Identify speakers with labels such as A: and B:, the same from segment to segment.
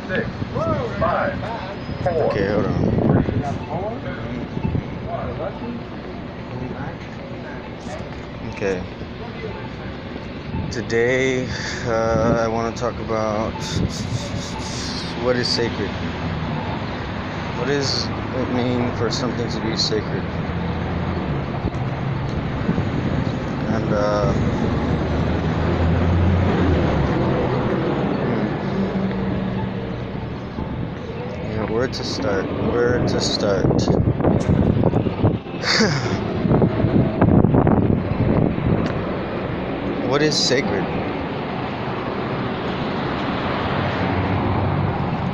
A: 6, 5, 4.
B: Okay, hold on. Okay. Today, I want to talk about what is sacred. What does it mean for something to be sacred? And where to start? Where to start? What is sacred?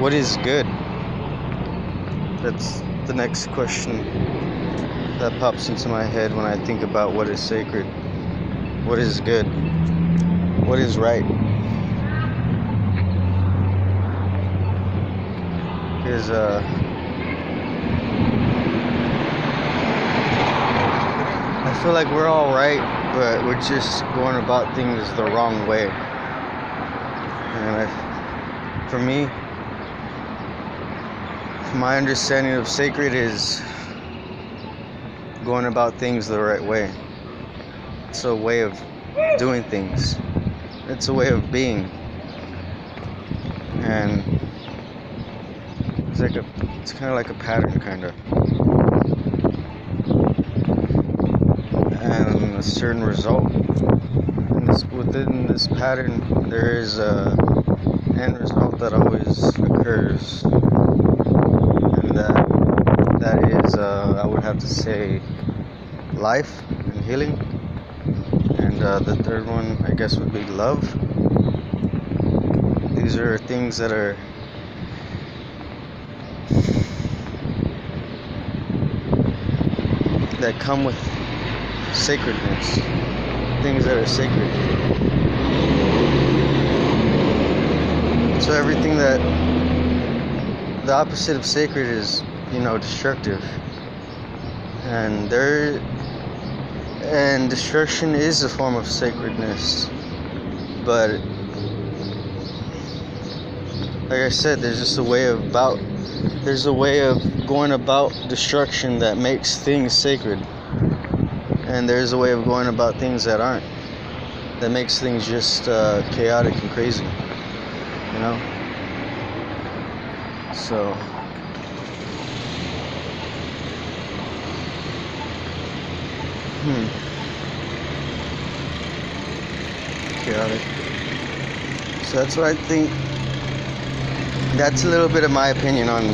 B: What is good? That's the next question that pops into my head when I think about what is sacred. What is good? What is right? Because I feel like we're all right, but we're just going about things the wrong way. And for me, my understanding of sacred is going about things the right way. It's a way of doing things. It's a way of being. And it's kind of like a pattern, kind of. And a certain result. Within this pattern, there is a end result that always occurs. And that is, I would have to say, life and healing. And the third one, I guess, would be love. These are things that come with sacredness. Things that are sacred. So everything that the opposite of sacred is, destructive. And destruction is a form of sacredness. But like I said, there's a way of going about destruction that makes things sacred. And there's a way of going about things that aren't. That makes things just chaotic and crazy. So chaotic. So that's what I think. That's a little bit of my opinion on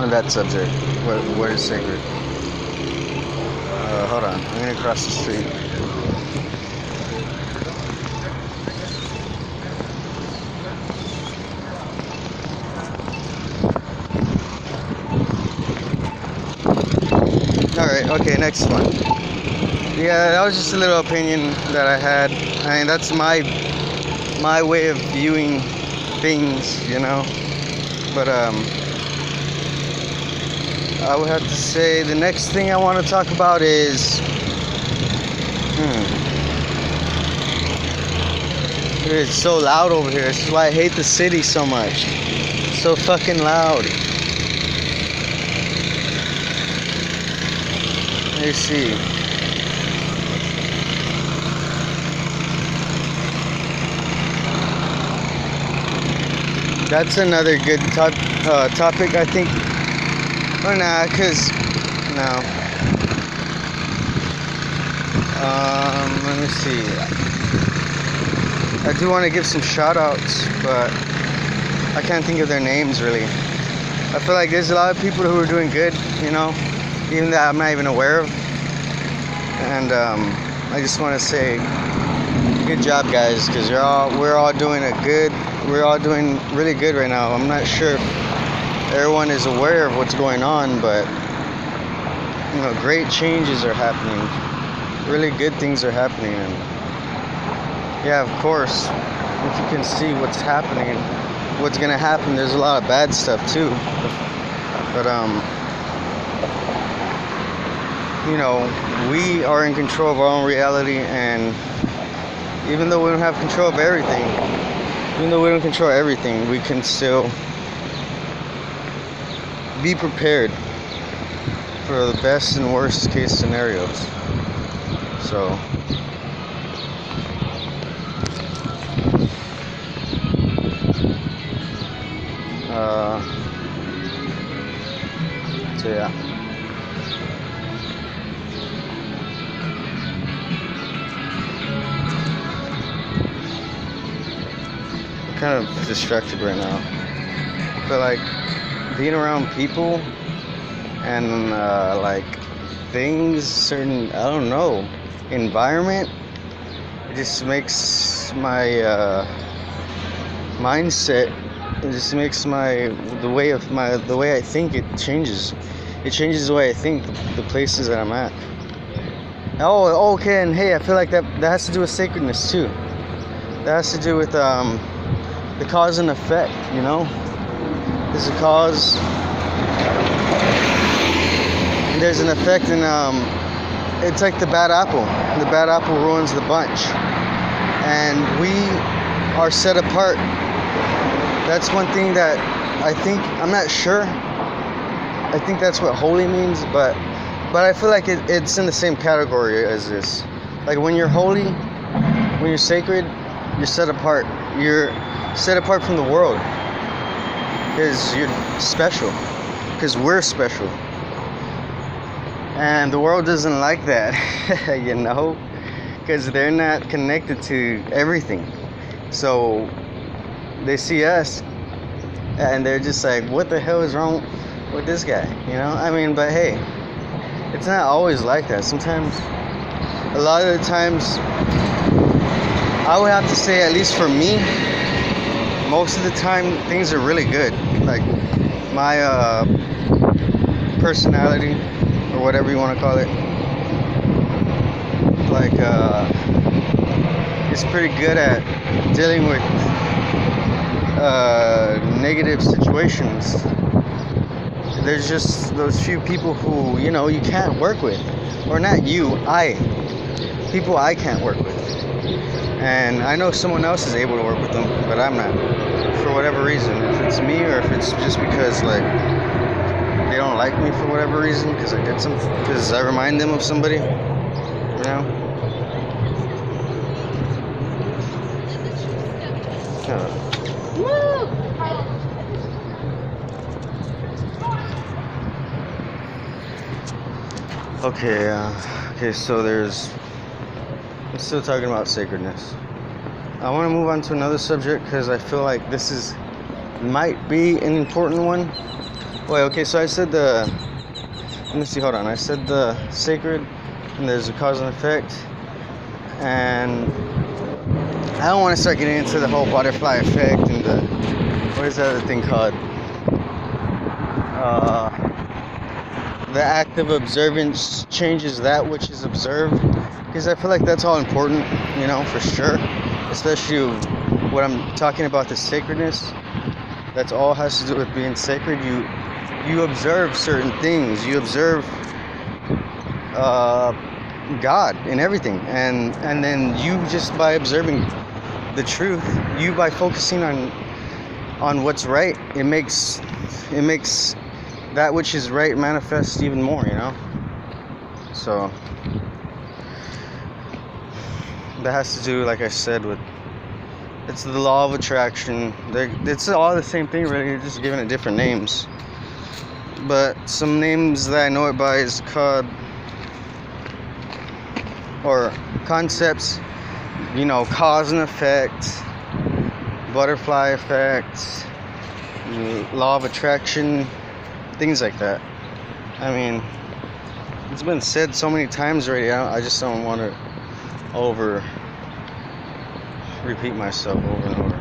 B: that subject. What is sacred? Hold on, I'm gonna cross the street. Alright, okay, next one. Yeah, that was just a little opinion that I had. I mean, that's my way of viewing things, But I would have to say the next thing I want to talk about is it's so loud over here. This is why I hate the city so much. It's so fucking loud. Let's see. That's another good topic, I think. Or nah, no. Let me see. I do want to give some shout outs, but I can't think of their names really. I feel like there's a lot of people who are doing good, even that I'm not even aware of. And I just want to say good job, guys, because we're all doing really good right now. I'm not sure if everyone is aware of what's going on, but great changes are happening. Really good things are happening, and yeah, of course, if you can see what's happening, what's gonna happen, there's a lot of bad stuff too. But we are in control of our own reality, and even though we don't have control of everything, Even though we don't control everything, we can still be prepared for the best and worst case scenarios. So yeah. I'm kind of distracted right now. I feel like being around people and like things, certain, I don't know, environment, it just makes my mindset, it just makes the way I think, it changes. It changes the way I think, the places that I'm at. Oh, okay, and hey, I feel like that has to do with sacredness too. That has to do with the cause and effect, you know? There's a cause, and there's an effect, and it's like the bad apple. The bad apple ruins the bunch. And we are set apart. That's one thing that I think, I'm not sure. I think that's what holy means, but I feel like it's in the same category as this. Like when you're holy, when you're sacred, you're set apart. You're set apart from the world because you're special, because we're special. And the world doesn't like that, you know, because they're not connected to everything. So they see us and they're just like, what the hell is wrong with this guy, you know? I mean, but hey, it's not always like that. Sometimes, a lot of the times, I would have to say, at least for me, most of the time things are really good. Like my personality, or whatever you want to call it, like it's pretty good at dealing with negative situations. There's just those few people who, you know, you can't work with. Or not you, people I can't work with. And I know someone else is able to work with them, but I'm not, for whatever reason. If it's me, or if it's just because like they don't like me for whatever reason, because I did something, because I remind them of somebody, you know. Okay, so I'm still talking about sacredness. I want to move on to another subject because I feel like this might be an important one. Wait, okay, so I said let me see, hold on. I said the sacred, and there's a cause and effect, and I don't want to start getting into the whole butterfly effect and what is that other thing called? The act of observance changes that which is observed, because I feel like that's all important, you know, for sure. Especially what I'm talking about, the sacredness. That's all has to do with being sacred. You observe certain things. You observe God in everything, and then you, just by observing the truth, you, by focusing on what's right, it makes that which is right manifest even more, you know. So that has to do, like I said, with, it's the law of attraction. It's all the same thing, really. You're just giving it different names. But some names that I know it by is called, or concepts, you know, cause and effect, butterfly effect, law of attraction, things like that. I mean, it's been said so many times already. I just don't want to repeat myself over and over.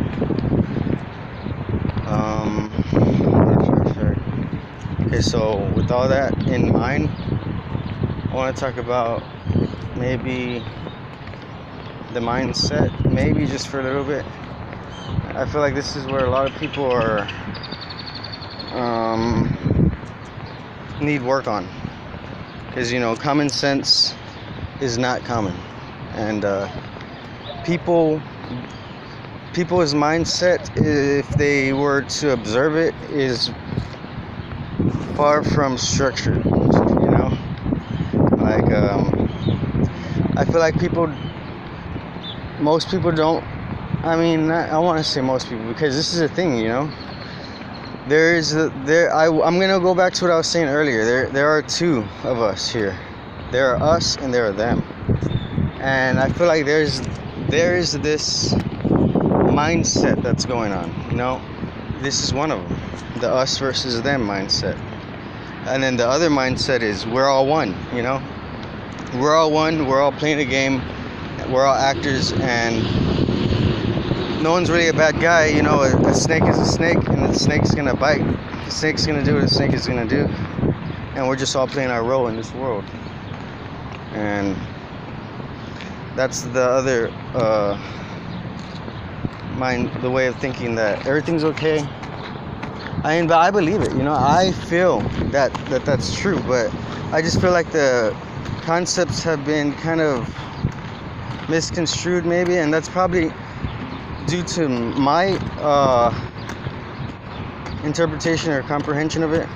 B: Okay, so with all that in mind, I want to talk about maybe the mindset, maybe just for a little bit. I feel like this is where a lot of people are need work on, because, you know, common sense is not common, and people people's mindset, if they were to observe it, is far from structured. You know, like I feel like most people don't. I mean, I want to say most people because this is a thing. You know, I'm gonna go back to what I was saying earlier. There are two of us here. There are us and there are them. And I feel like there is this mindset that's going on. You know, this is one of them, the us versus them mindset. And then the other mindset is we're all one. You know, we're all one. We're all playing a game. We're all actors, and no one's really a bad guy. You know, a snake is a snake, and the snake's gonna bite. The snake's gonna do what the snake is gonna do, and we're just all playing our role in this world. And that's the other the way of thinking that everything's okay. But I believe it. You know, I feel that's true, but I just feel like the concepts have been kind of misconstrued, maybe, and that's probably due to my interpretation or comprehension of it.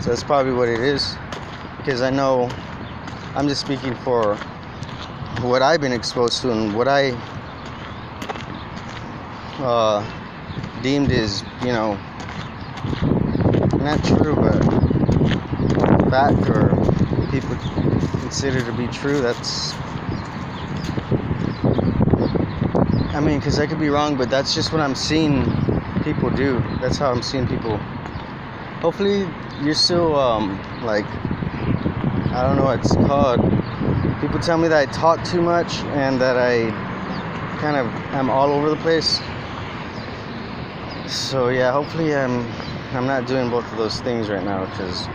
B: So that's probably what it is, because I know I'm just speaking for what I've been exposed to and what I deemed is, you know, not true, but fact, or people consider to be true. That's, I mean, because I could be wrong, but that's just what I'm seeing people do. That's how I'm seeing people. Hopefully you're still like, I don't know what it's called. People tell me that I talk too much and that I kind of am all over the place. So yeah, hopefully I'm not doing both of those things right now, because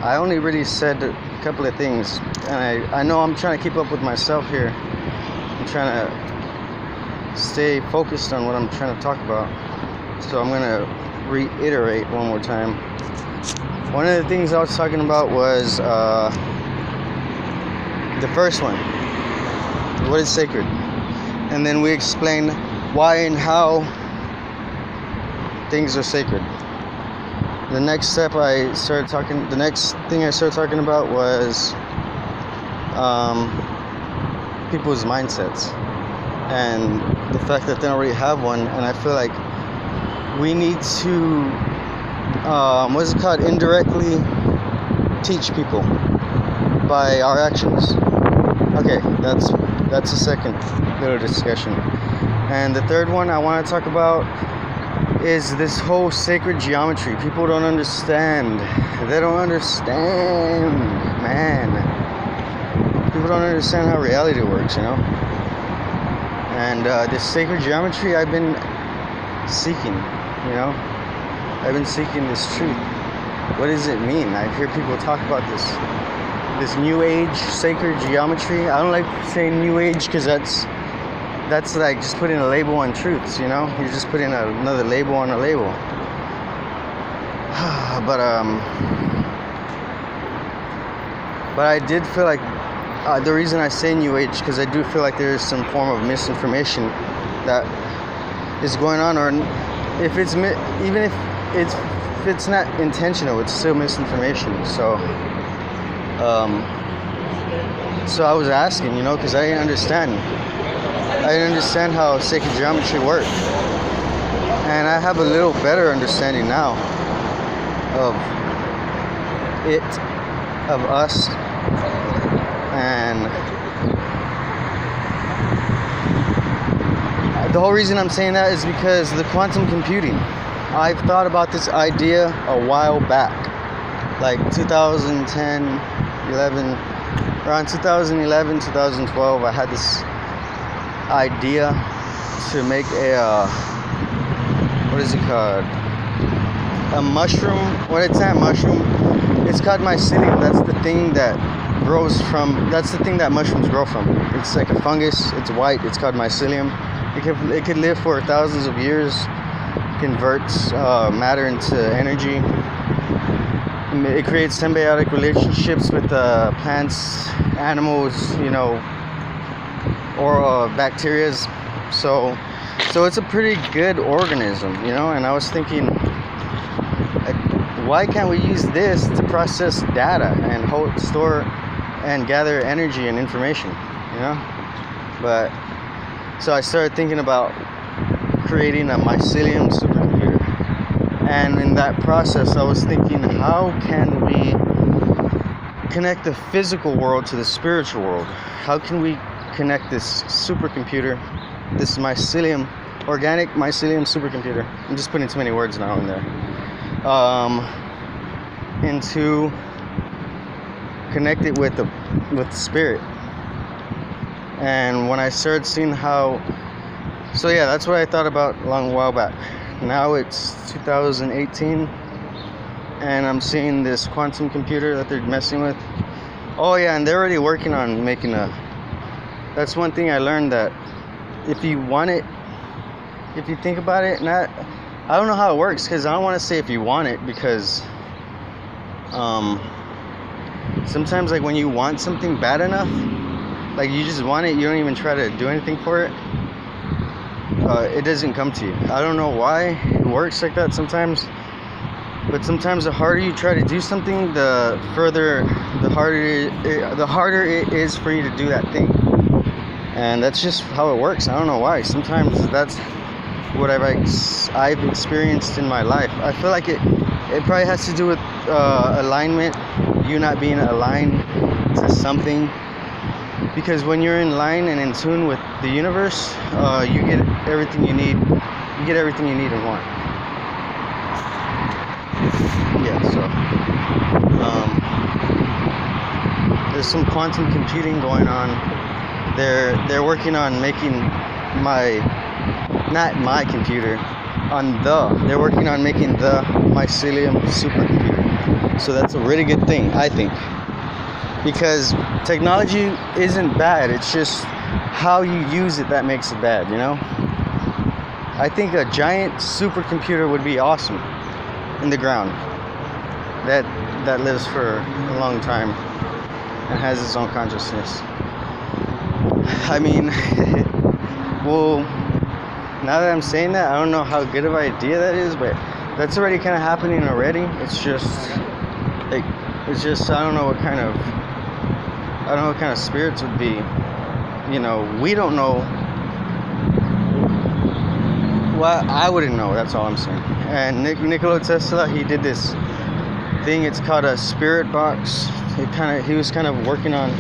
B: I only really said a couple of things, and I know I'm trying to keep up with myself here. I'm trying to stay focused on what I'm trying to talk about. So I'm gonna reiterate one more time. One of the things I was talking about was the first one, what is sacred, and then we explained why and how things are sacred. The next thing I started talking about was people's mindsets and the fact that they don't really have one. And I feel like we need to indirectly teach people by our actions. Okay, that's the second little discussion. And the third one I want to talk about is this whole sacred geometry. People don't understand. They don't understand, man. People don't understand how reality works, you know? And this sacred geometry I've been seeking, you know? I've been seeking this truth. What does it mean? I hear people talk about this new age sacred geometry. I don't like saying new age because that's like just putting a label on truths, you know? You're just putting another label on a label. But I did feel like the reason I say new age, because I do feel like there is some form of misinformation that is going on, or if it's even if it's not intentional, it's still misinformation. So I was asking, you know, because I didn't understand how sacred geometry worked, and I have a little better understanding now of us, and the whole reason I'm saying that is because the quantum computing. I've thought about this idea a while back, like 2010, 11, around 2011, 2012. I had this idea to make what is it called? A mushroom. Well, it's not a mushroom. It's called mycelium. That's the thing that mushrooms grow from. It's like a fungus. It's white. It's called mycelium. It could live for thousands of years. Converts matter into energy. It creates symbiotic relationships with plants, animals, you know, or bacteria. So So it's a pretty good organism, you know. And I was thinking, like, why can't we use this to process data and store and gather energy and information, you know? But so I started thinking about creating a mycelium supercomputer, and in that process I was thinking, how can we connect the physical world to the spiritual world? How can we connect this supercomputer, this mycelium, organic mycelium supercomputer, I'm just putting too many words now in there, into connect it with the spirit? And when I started seeing how, so yeah, that's what I thought about a long while back. Now it's 2018, and I'm seeing this quantum computer that they're messing with. Oh yeah, and they're already working on making that's one thing I learned, that if you want it, if you think about it, I don't know how it works, because I don't want to say if you want it, because sometimes, like, when you want something bad enough, like, you just want it, you don't even try to do anything for it, it doesn't come to you. I don't know why it works like that sometimes, but sometimes the harder you try to do something, the harder it is for you to do that thing. And that's just how it works. I don't know why. Sometimes that's what I've experienced in my life. I feel like it probably has to do with alignment, you not being aligned to something. Because when you're in line and in tune with the universe, you get everything you need. You get everything you need and want. Yeah, so there's some quantum computing going on. They're working on making not my computer, they're working on making the mycelium supercomputer. So that's a really good thing, I think. Because technology isn't bad, it's just how you use it that makes it bad, you know? I think a giant supercomputer would be awesome in the ground, that lives for a long time and has its own consciousness. I mean, well, now that I'm saying that, I don't know how good of an idea that is, but that's already kind of happening already. It's just, I don't know what kind of spirits would be, you know, we don't know. Well, I wouldn't know, that's all I'm saying. And Nikola Tesla, he did this thing, it's called a spirit box. He was kind of working on,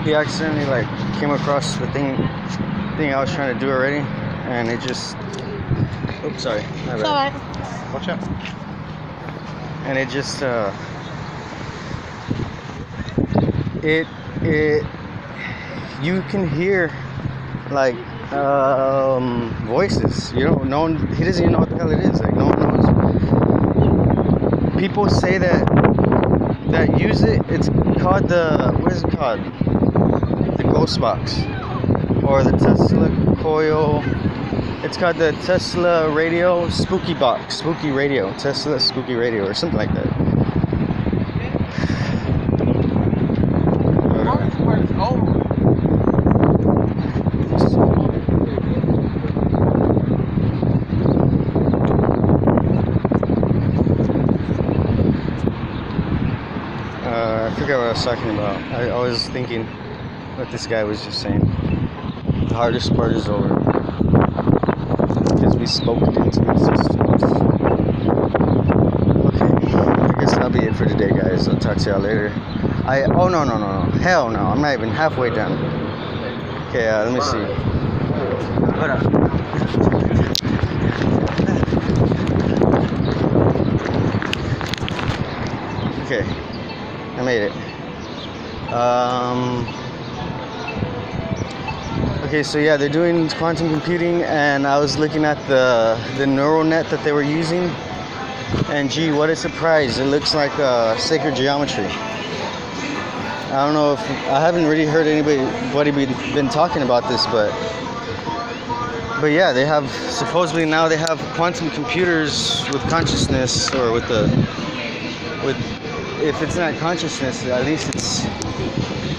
B: he accidentally, like, came across the thing I was trying to do already, and it just, oops, sorry, my bad.
C: Alright.
B: Watch out. And it just, you can hear, like, voices. He doesn't even know what the hell it is. Like, no one knows. People say that use it. It's called what is it called? The Ghost Box, or the Tesla Coil. It's called the Tesla Radio Spooky Box, Spooky Radio, Tesla Spooky Radio, or something like that. I forgot what I was talking about. I was thinking what this guy was just saying. The hardest part is over, because we spoke it into existence. Okay, I guess that'll be it for today, guys. I'll talk to y'all later. Oh no, hell no, I'm not even halfway done. Okay, let me see. Hold on. Okay, I made it. Okay, so yeah, they're doing quantum computing, and I was looking at the neural net that they were using, and gee, what a surprise. It looks like sacred geometry. I don't know if, I haven't really heard anybody been talking about this, but yeah, they have, supposedly now they have quantum computers with consciousness, or if it's not consciousness, at least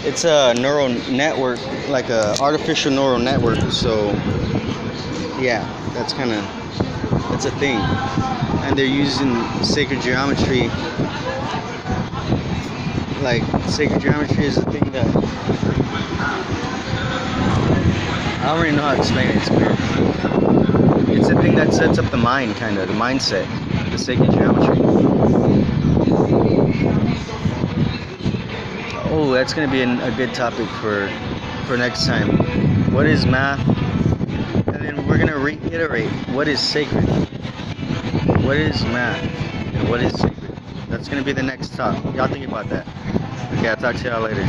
B: it's a neural network, like a artificial neural network. So Yeah, that's a thing. And they're using sacred geometry. Like, sacred geometry is a thing that I don't really know how to explain it. It's weird. It's a thing that sets up the mind, kind of the mindset, the sacred geometry. Oh, that's gonna be a good topic for next time. What is math? And then we're gonna reiterate what is sacred. What is math? And what is sacred? That's gonna be the next talk. Y'all think about that. Okay, I'll talk to y'all later.